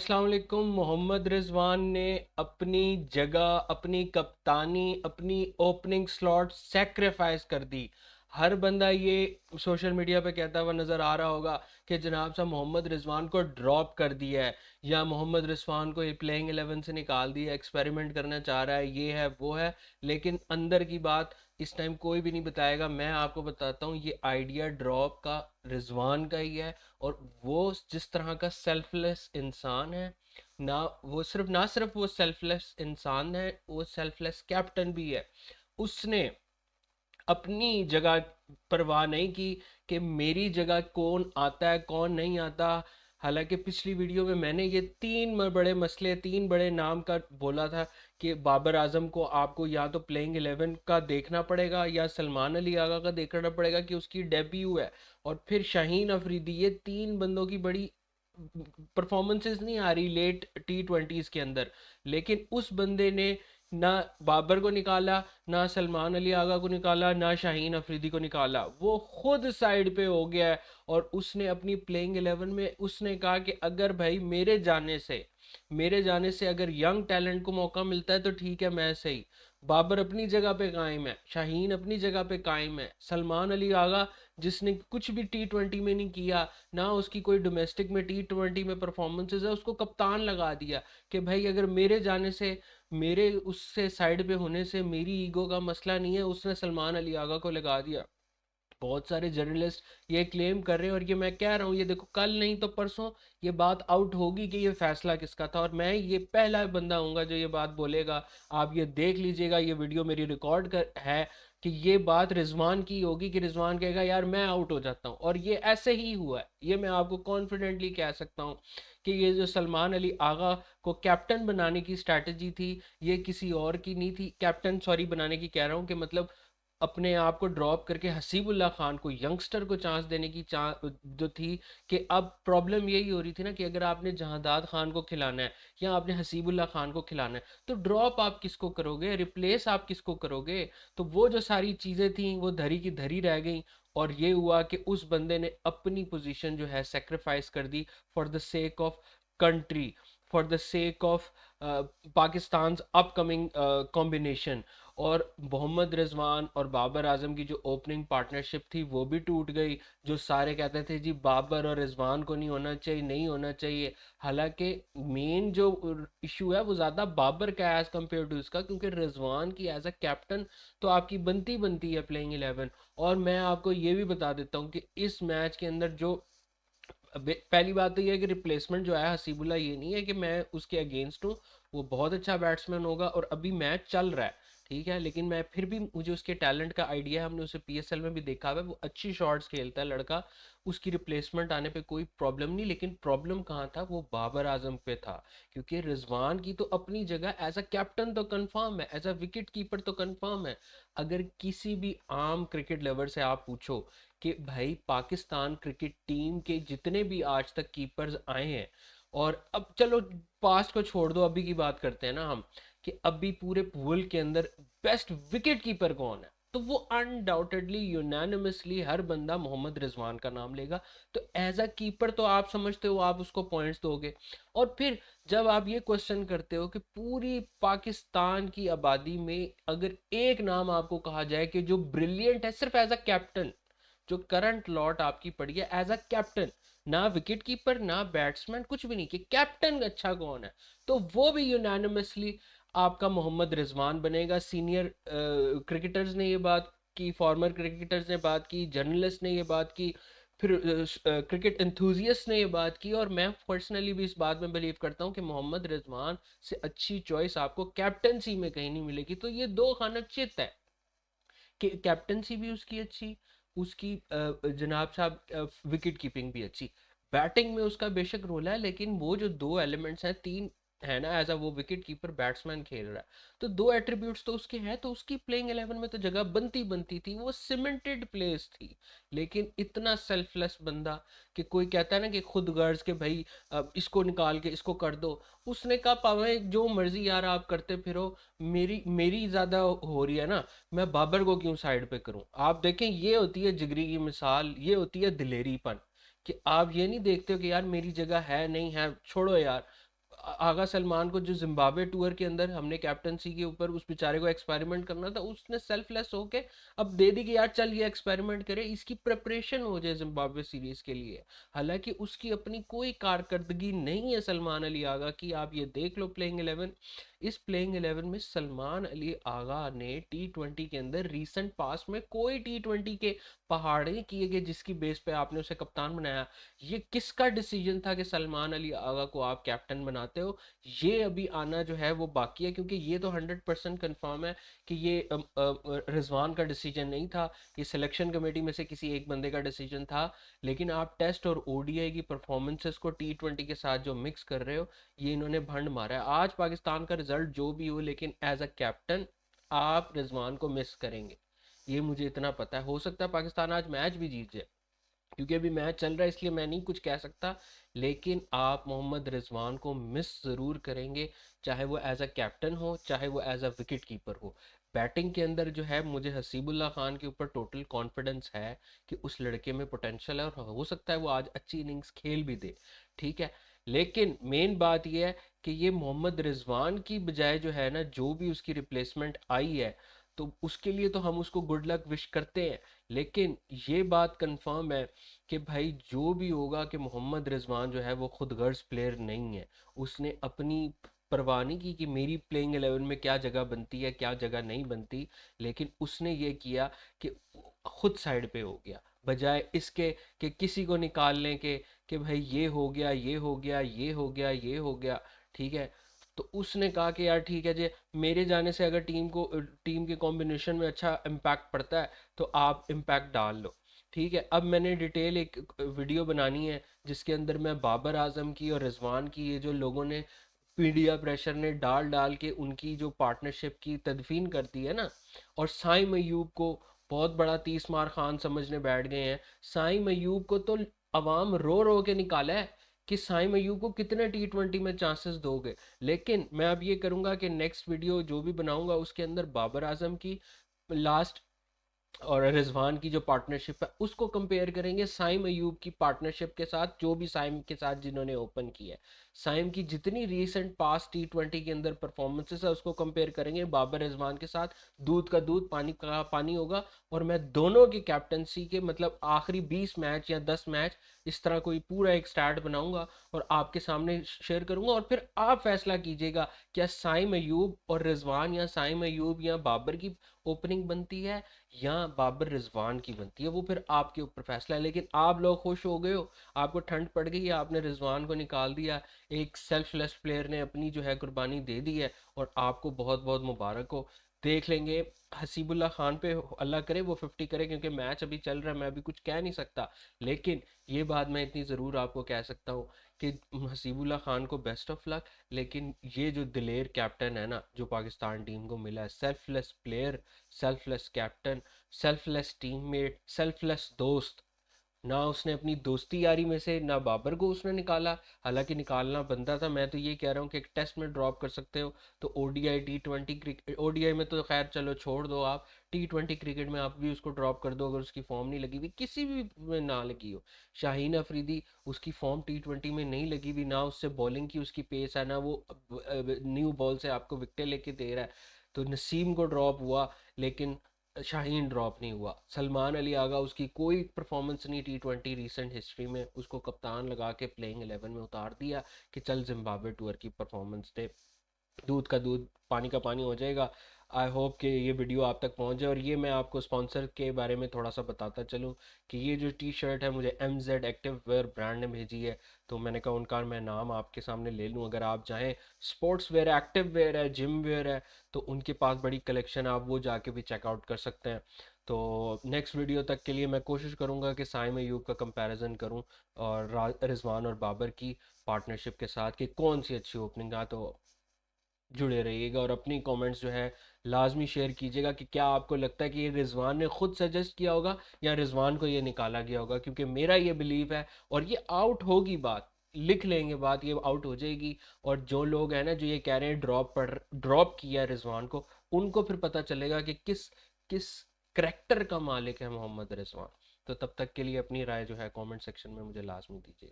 अस्सलाम वालेकुम। मोहम्मद रिजवान ने अपनी जगह, अपनी कप्तानी, अपनी ओपनिंग स्लॉट सेक्रीफाइस कर दी। हर बंदा ये सोशल मीडिया पे कहता हुआ नज़र आ रहा होगा कि जनाब साहब मोहम्मद रिजवान को ड्रॉप कर दिया है, या मोहम्मद रिजवान को ये प्लेइंग 11 से निकाल दिया, एक्सपेरिमेंट करना चाह रहा है, ये है वो है। लेकिन अंदर की बात इस टाइम कोई भी नहीं बताएगा। मैं आपको बताता हूँ, ये आइडिया ड्रॉप का रिजवान का ही है। और वो जिस तरह का सेल्फलेस इंसान है ना, वो सिर्फ वो सेल्फलेस इंसान है, वो सेल्फलेस कैप्टन भी है। उसने अपनी जगह परवाह नहीं की कि मेरी जगह कौन आता है कौन नहीं आता। हालांकि पिछली वीडियो में मैंने ये बड़े मसले, तीन बड़े नाम का बोला था कि बाबर आजम को आपको या तो प्लेइंग 11 का देखना पड़ेगा या सलमान अली आगा का देखना पड़ेगा कि उसकी डेब्यू है, और फिर शाहीन अफरीदी। ये तीन बंदों की बड़ी परफॉर्मेंसेस नहीं आ रही लेट T20s के अंदर। लेकिन उस बंदे ने ना बाबर को निकाला, ना सलमान अली आगा को निकाला, ना शाहीन अफरीदी को निकाला। वो खुद साइड पे हो गया है। और उसने अपनी प्लेइंग 11 में उसने कहा कि अगर भाई मेरे जाने से अगर यंग टैलेंट को मौका मिलता है तो ठीक है, मैं सही। बाबर अपनी जगह पे कायम है, शाहीन अपनी जगह पे कायम है, सलमान अली आगा जिसने कुछ भी T20 में नहीं किया, ना उसकी कोई डोमेस्टिक में T20 में परफॉर्मेंसेज है, उसको कप्तान लगा दिया कि भाई अगर मेरे जाने से, मेरे उससे साइड पे होने से मेरी ईगो का मसला नहीं है। उसने सलमान अली आगा को लगा दिया। बहुत सारे जर्नलिस्ट ये क्लेम कर रहे हैं, और ये मैं कह रहा हूँ, ये देखो कल नहीं तो परसों ये बात आउट होगी कि ये फैसला किसका था, और मैं ये पहला बंदा हूँगा जो ये बात बोलेगा। आप ये देख लीजिएगा, ये वीडियो मेरी रिकॉर्ड कर है कि ये बात रिजवान की होगी, कि रिजवान कहेगा यार मैं आउट हो जाता हूँ। और ये ऐसे ही हुआ है, ये मैं आपको कॉन्फिडेंटली कह सकता हूँ कि ये जो सलमान अली आगा को कैप्टन बनाने की स्ट्रैटेजी थी, ये किसी और की नहीं थी। कैप्टन सॉरी बनाने की कह रहा हूँ, कि मतलब अपने आप को ड्रॉप करके हसीबुल्ला खान को, यंगस्टर को चांस देने की जो थी। कि अब प्रॉब्लम यही हो रही थी ना कि अगर आपने जहांदाद खान को खिलाना है या आपने हसीबुल्ला खान को खिलाना है, तो ड्रॉप आप किसको करोगे, रिप्लेस आप किसको करोगे। तो वो जो सारी चीज़ें थी वो धरी की धरी रह गई। और ये हुआ कि उस बंदे ने अपनी पोजीशन जो है सेक्रीफाइस कर दी, for the sake of country, for the sake of Pakistan upcoming combination. और मोहम्मद रिजवान और बाबर आजम की जो ओपनिंग पार्टनरशिप थी वो भी टूट गई। जो सारे कहते थे जी बाबर और रिजवान को नहीं होना चाहिए, नहीं होना चाहिए। हालांकि मेन जो इशू है वो ज़्यादा बाबर का एज कम्पेयर टू इसका, क्योंकि रिजवान की एज अ कैप्टन तो आपकी बनती बनती है प्लेइंग 11। और मैं आपको ये भी बता देता हूँ कि इस मैच के अंदर जो पहली बात तो ये है कि रिप्लेसमेंट जो है हसीबुल्ला, ये नहीं है कि मैं उसके अगेंस्ट हूँ। वो बहुत अच्छा बैट्समैन होगा और अभी मैच चल रहा है, ठीक है। लेकिन मैं फिर भी, मुझे उसके टैलेंट का आइडिया है, हमने उसे PSL में भी देखा हुआ है, वो अच्छी शॉट्स खेलता है लड़का। उसकी रिप्लेसमेंट आने पे कोई प्रॉब्लम नहीं। लेकिन प्रॉब्लम कहाँ था, वो बाबर आजम पे था। क्योंकि रिजवान की तो अपनी जगह एज अ कैप्टन तो कंफर्म है, एज अ विकेट कीपर तो कंफर्म है। अगर किसी भी आम क्रिकेट लवर से आप पूछो कि भाई पाकिस्तान क्रिकेट टीम के जितने भी आज तक कीपर्स आए हैं, और अब चलो पास्ट को छोड़ दो, अभी की बात करते हैं ना हम, कि अभी पूरे वर्ल्ड के अंदर बेस्ट विकेट कीपर कौन है, तो वो अनडाउटेडली यूनानिमसली हर बंदा मोहम्मद रिजवान का नाम लेगा। तो एज अ कीपर तो आप समझते हो आप उसको पॉइंट्स दोगे। और फिर जब आप ये क्वेश्चन करते हो कि पूरी पाकिस्तान की आबादी में अगर एक नाम आपको कहा जाए कि जो ब्रिलियंट है सिर्फ एज अ कैप्टन, जो करंट लॉट आपकी पड़ी है एज अ कैप्टन, ना विकेट कीपर ना बैट्समैन कुछ भी नहीं, कि कैप्टन अच्छा कौन है, तो वो भी यूनानिमसली आपका मोहम्मद रिजवान बनेगा। सीनियर क्रिकेटर्स ने ये बात की, फॉर्मर क्रिकेटर्स ने बात की, जर्नलिस्ट ने ये बात की, फिर क्रिकेट एंथुजियस्ट ने ये बात की। और मैं पर्सनली भी इस बात में बिलीव करता हूँ कि मोहम्मद रिजवान से अच्छी चॉइस आपको कैप्टनसी में कहीं नहीं मिलेगी। तो ये दो खाना चित है कि कैप्टनसी भी उसकी अच्छी, उसकी जनाब साहब विकेट कीपिंग भी अच्छी। बैटिंग में उसका बेशक रोल है, लेकिन वो जो दो एलिमेंट्स हैं, तीन है ना, एज अ वो विकेट कीपर बैट्समैन खेल रहा है, तो दो एट्रीब्यूट्स तो उसके हैं। तो उसकी प्लेइंग 11 में तो जगह बनती बनती थी, वो सीमेंटेड प्लेस थी। लेकिन इतना सेल्फलेस बंदा कि कोई कहता है ना कि खुद गर्ज के भाई इसको निकाल के इसको कर दो। उसने कहा पावे जो मर्जी यार आप करते फिरो, मेरी मेरी ज्यादा हो रही है ना, मैं बाबर को क्यों साइड पे करूं। आप देखें, ये होती है जिगरी की मिसाल, ये होती है दिलेरीपन, कि आप ये नहीं देखते हो कि यार मेरी जगह है नहीं है, छोड़ो यार। आगा सलमान को जो जिम्बाब्वे टूर के अंदर हमने कैप्टनसी के ऊपर उस बेचारे को एक्सपेरिमेंट करना था, उसने सेल्फलेस होके अब दे दी कि यार चल ये एक्सपेरिमेंट करे, इसकी प्रिपरेशन हो जाए जिम्बाब्वे सीरीज के लिए। हालांकि उसकी अपनी कोई कारकर्दगी नहीं है सलमान अली आगा की। आप ये देख लो प्लेइंग 11, इस प्लेइंग 11 में सलमान अली आगा ने T20 के अंदर रीसेंट पास में कोई T20 के पहाड़ नहीं किए गए जिसकी बेस पे आपने उसे कप्तान बनाया। ये किसका डिसीजन था कि सलमान अली आगा को आप कैप्टन बनाते हो? ये अभी आना जो है वो बाकी है, क्योंकि ये तो 100% कंफर्म है कि ये रिजवान का डिसीजन नहीं था, ये सिलेक्शन कमेटी में से किसी एक बंदे का डिसीजन था। लेकिन आप टेस्ट और ओडीआई की परफॉर्मेंसेस को T20 के साथ जो मिक्स कर रहे हो, ये इन्होंने भंड मारा है। आज पाकिस्तान का रिजल्ट जो भी हो, लेकिन एज अ कैप्टन आप रिजवान को मिस करेंगे, ये मुझे इतना पता है। हो सकता है पाकिस्तान आज मैच भी जीत जाए, क्योंकि अभी मैच चल रहा है इसलिए मैं नहीं कुछ कह सकता, लेकिन आप मोहम्मद रिजवान को मिस ज़रूर करेंगे, चाहे वो एज अ कैप्टन हो, चाहे वो एज अ विकेट कीपर हो। बैटिंग के अंदर जो है मुझे हसीबुल्ला खान के ऊपर टोटल कॉन्फिडेंस है कि उस लड़के में पोटेंशियल है और हो सकता है वो आज अच्छी इनिंग्स खेल भी दे, ठीक है। लेकिन मेन बात यह है कि ये मोहम्मद रिजवान की बजाय जो है ना, जो भी उसकी रिप्लेसमेंट आई है, तो उसके लिए तो हम उसको गुड लक विश करते हैं। लेकिन ये बात कंफर्म है कि भाई जो भी होगा कि मोहम्मद रिजवान जो है वो खुद गर्ज प्लेयर नहीं है। उसने अपनी परवाह नहीं की कि मेरी प्लेइंग 11 में क्या जगह बनती है क्या जगह नहीं बनती, लेकिन उसने ये किया कि खुद साइड पे हो गया, बजाय इसके कि किसी को निकाल लें कि भाई ये हो गया ये हो गया ये हो गया ये हो गया, ठीक है। तो उसने कहा कि यार ठीक है जी, मेरे जाने से अगर टीम के कॉम्बिनेशन में अच्छा इम्पैक्ट पड़ता है तो आप इम्पैक्ट डाल लो, ठीक है। अब मैंने डिटेल एक वीडियो बनानी है जिसके अंदर मैं बाबर आजम की और रिजवान की, ये जो लोगों ने मीडिया प्रेशर ने डाल डाल के उनकी जो पार्टनरशिप की तदफीन करती है ना, और साई मयूब को बहुत बड़ा तीस मार खान समझने बैठ गए हैं। साई मयूब को तो अवाम रो रो के निकाला है कि साई मयूब को कितने T20 में चांसेस दोगे। लेकिन मैं अब ये करूंगा कि नेक्स्ट वीडियो जो भी बनाऊंगा उसके अंदर बाबर आजम की लास्ट और रिजवान की जो पार्टनरशिप है उसको कंपेयर करेंगे साइम अयूब की पार्टनरशिप के साथ, जो भी साइम के साथ जिन्होंने ओपन किया है। साइम की जितनी रीसेंट पास T20 के अंदर परफॉर्मेंसेस है उसको कंपेयर करेंगे बाबर रिजवान के साथ। दूध का दूध पानी का पानी होगा। और मैं दोनों की कैप्टनसी के मतलब आखिरी 20 मैच या 10 मैच इस तरह कोई पूरा एक स्टैट बनाऊंगा और आपके सामने शेयर करूंगा, और फिर आप फैसला कीजिएगा क्या साइम अयूब और रिजवान या साइम अयूब या बाबर की ओपनिंग बनती है या बाबर रिजवान की बनती है, वो फिर आपके ऊपर फैसला है। लेकिन आप लोग खुश हो गए हो, आपको ठंड पड़ गई है, आपने रिजवान को निकाल दिया, एक सेल्फलेस प्लेयर ने अपनी जो है कुर्बानी दे दी है, और आपको बहुत बहुत मुबारक हो। देख लेंगे हसीबुल्ला खान पे, अल्लाह करे वो 50 करे, क्योंकि मैच अभी चल रहा है, मैं अभी कुछ कह नहीं सकता। लेकिन ये बात मैं इतनी ज़रूर आपको कह सकता हूँ कि हसीबुल्ला खान को बेस्ट ऑफ लक। लेकिन ये जो दिलेर कैप्टन है ना जो पाकिस्तान टीम को मिला है, selfless player, selfless captain, selfless teammate, selfless दोस्त, ना उसने अपनी दोस्ती यारी में से ना बाबर को उसने निकाला, हालांकि निकालना बनता था। मैं तो ये कह रहा हूँ कि एक टेस्ट में ड्रॉप कर सकते हो तो ओडीआई T20 क्रिकेट, ओडीआई में तो खैर चलो छोड़ दो, आप T20 क्रिकेट में आप भी उसको ड्रॉप कर दो अगर उसकी फॉर्म नहीं लगी हुई, किसी भी में ना लगी हो। शाहीन अफरीदी, उसकी फॉर्म T20 में नहीं लगी हुई, ना उससे बॉलिंग की उसकी पेस है, ना वो न्यू बॉल से आपको विकेट लेके दे रहा है, तो नसीम को ड्रॉप हुआ लेकिन शाहीन ड्रॉप नहीं हुआ। सलमान अली आगा, उसकी कोई परफॉर्मेंस नहीं T20 रीसेंट हिस्ट्री में, उसको कप्तान लगा के प्लेइंग 11 में उतार दिया कि चल जिम्बाब्वे टूर की परफॉर्मेंस दे, दूध का दूध पानी का पानी हो जाएगा। आई होप कि ये वीडियो आप तक पहुंच जाए। और ये मैं आपको स्पॉन्सर के बारे में थोड़ा सा बताता चलूं कि ये जो टी शर्ट है मुझे MZ एक्टिव वेयर ब्रांड ने भेजी है, तो मैंने कहा उनका मैं नाम आपके सामने ले लूं। अगर आप चाहें स्पोर्ट्स वेयर, एक्टिव वेयर है, जिम वेयर है, तो उनके पास बड़ी कलेक्शन है, आप वो जाके भी चेकआउट कर सकते हैं। तो नेक्स्ट वीडियो तक के लिए मैं कोशिश करूंगा कि साइम अयूब का कंपैरिजन करूं और रिजवान और बाबर की पार्टनरशिप के साथ कि कौन सी अच्छी ओपनिंग है। तो जुड़े रहिएगा और अपनी कमेंट्स जो है लाजमी शेयर कीजिएगा कि क्या आपको लगता है कि ये रिजवान ने खुद सजेस्ट किया होगा या रिजवान को ये निकाला गया होगा, क्योंकि मेरा ये बिलीव है और ये आउट होगी बात, लिख लेंगे बात, ये आउट हो जाएगी। और जो लोग हैं ना जो ये कह रहे हैं ड्रॉप किया रिजवान को, उनको फिर पता चलेगा कि किस किस करेक्टर का मालिक है मोहम्मद रिजवान। तो तब तक के लिए अपनी राय जो है कमेंट सेक्शन में मुझे लाजमी दीजिएगा।